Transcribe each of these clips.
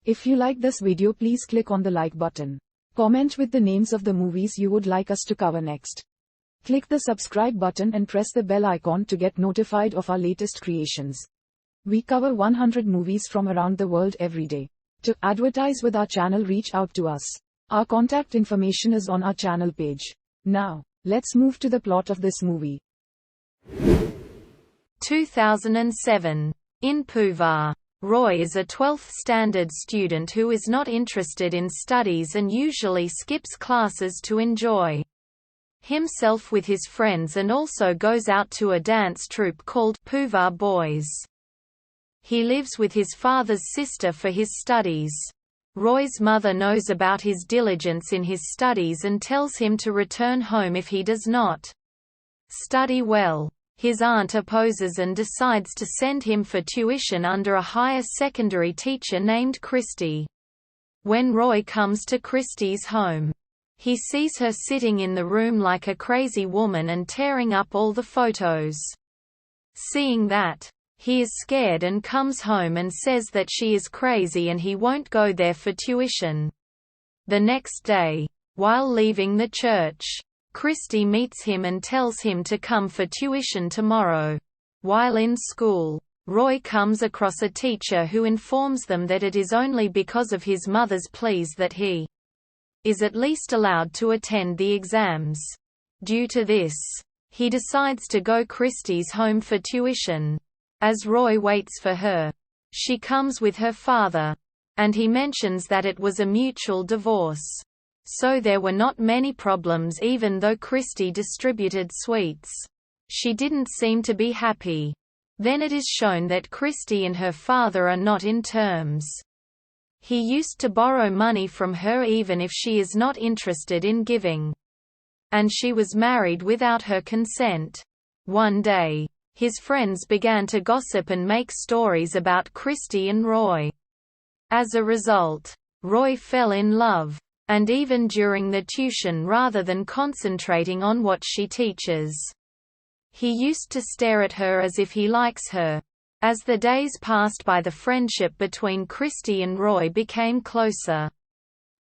If you like this video, please click on the like button. Comment with the names of the movies you would like us to cover next. Click the subscribe button and press the bell icon to get notified of our latest creations. We cover 100 movies from around the world every day. To advertise with our channel, reach out to us. Our contact information is on our channel page. Now, let's move to the plot of this movie. 2007. In Puvar. Roy is a 12th standard student who is not interested in studies and usually skips classes to enjoy himself with his friends, and also goes out to a dance troupe called Puvar Boys. He lives with his father's sister for his studies. Roy's mother knows about his diligence in his studies and tells him to return home if he does not study well. His aunt opposes and decides to send him for tuition under a higher secondary teacher named Christy. When Roy comes to Christy's home, he sees her sitting in the room like a crazy woman and tearing up all the photos. Seeing that, he is scared and comes home and says that she is crazy and he won't go there for tuition. The next day, while leaving the church, Christy meets him and tells him to come for tuition tomorrow. While in school, Roy comes across a teacher who informs them that it is only because of his mother's pleas that he is at least allowed to attend the exams. Due to this, he decides to go Christy's home for tuition. As Roy waits for her, she comes with her father, and he mentions that it was a mutual divorce. So there were not many problems even though Christy distributed sweets. She didn't seem to be happy. Then it is shown that Christy and her father are not in terms. He used to borrow money from her even if she is not interested in giving. And she was married without her consent. One day, his friends began to gossip and make stories about Christy and Roy. As a result, Roy fell in love. And even during the tuition, rather than concentrating on what she teaches, he used to stare at her as if he likes her. As the days passed by, the friendship between Christy and Roy became closer,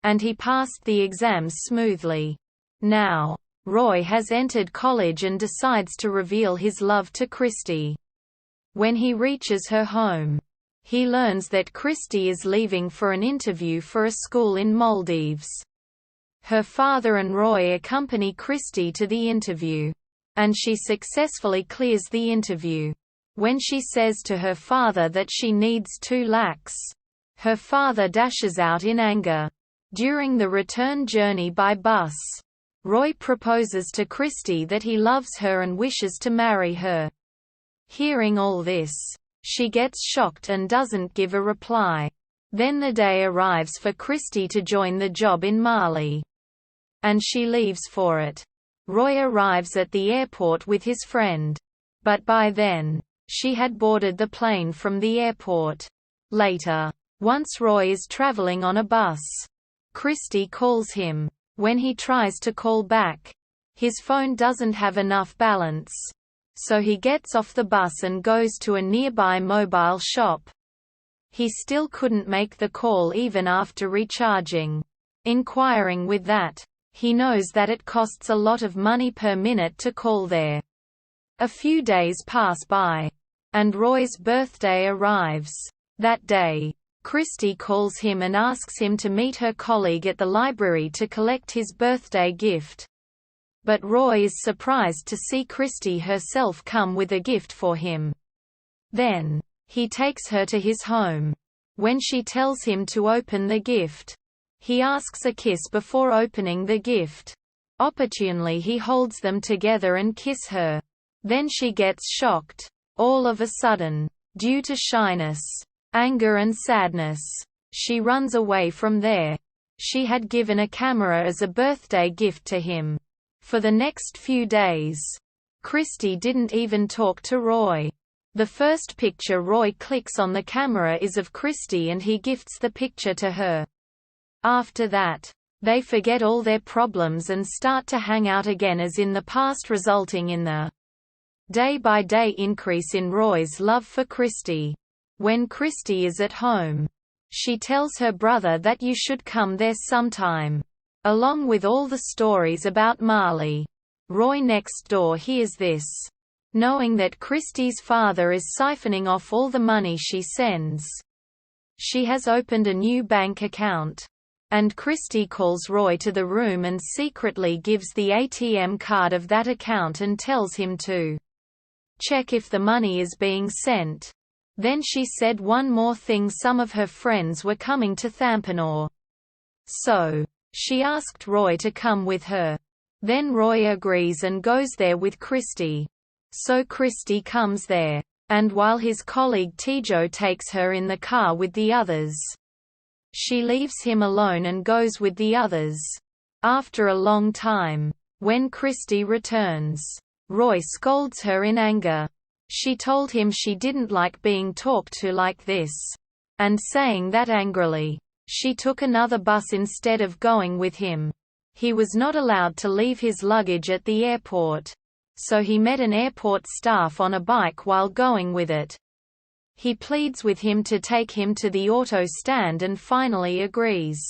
and he passed the exams smoothly. Now, Roy has entered college and decides to reveal his love to Christy. When he reaches her home, he learns that Christy is leaving for an interview for a school in Maldives. Her father and Roy accompany Christy to the interview, and she successfully clears the interview. When she says to her father that she needs 2 lakhs, her father dashes out in anger. During the return journey by bus, Roy proposes to Christy that he loves her and wishes to marry her. Hearing all this, she gets shocked and doesn't give a reply. Then the day arrives for Christy to join the job in Mali, and she leaves for it. Roy arrives at the airport with his friend, but by then, she had boarded the plane from the airport. Later, once Roy is traveling on a bus, Christy calls him. When he tries to call back, his phone doesn't have enough balance. So he gets off the bus and goes to a nearby mobile shop. He still couldn't make the call even after recharging. Inquiring with that, he knows that it costs a lot of money per minute to call there. A few days pass by, and Roy's birthday arrives. That day, Christy calls him and asks him to meet her colleague at the library to collect his birthday gift. But Roy is surprised to see Christy herself come with a gift for him. Then, he takes her to his home. When she tells him to open the gift, he asks a kiss before opening the gift. Opportunely, he holds them together and kiss her. Then she gets shocked. All of a sudden, due to shyness, anger and sadness, she runs away from there. She had given a camera as a birthday gift to him. For the next few days, Christy didn't even talk to Roy. The first picture Roy clicks on the camera is of Christy and he gifts the picture to her. After that, they forget all their problems and start to hang out again as in the past, resulting in the day-by-day increase in Roy's love for Christy. When Christy is at home, She tells her brother that you should come there sometime. Along with all the stories about Marley. Roy next door hears this. Knowing that Christy's father is siphoning off all the money she sends. She has opened a new bank account. And Christy calls Roy to the room and secretly gives the ATM card of that account and tells him to check if the money is being sent. Then she said one more thing: some of her friends were coming to Thampanaugh. So, she asked Roy to come with her. Then Roy agrees and goes there with Christy. So Christy comes there. And while his colleague Tijo takes her in the car with the others, she leaves him alone and goes with the others. After a long time, when Christy returns, Roy scolds her in anger. She told him she didn't like being talked to like this. And saying that angrily, she took another bus instead of going with him. He was not allowed to leave his luggage at the airport. So he met an airport staff on a bike while going with it. He pleads with him to take him to the auto stand and finally agrees.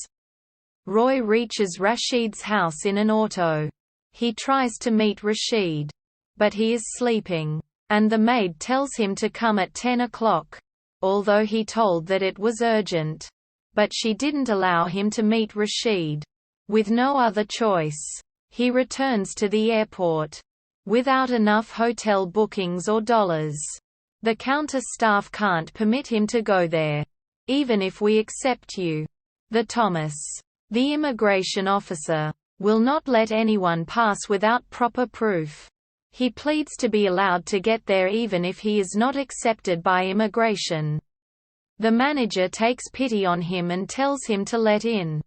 Roy reaches Rashid's house in an auto. He tries to meet Rashid. But he is sleeping. And the maid tells him to come at 10 o'clock. Although he told that it was urgent. But she didn't allow him to meet Rashid. With no other choice, he returns to the airport. Without enough hotel bookings or dollars. The counter staff can't permit him to go there. Even if we accept you. The immigration officer, will not let anyone pass without proper proof. He pleads to be allowed to get there even if he is not accepted by immigration. The manager takes pity on him and tells him to let in.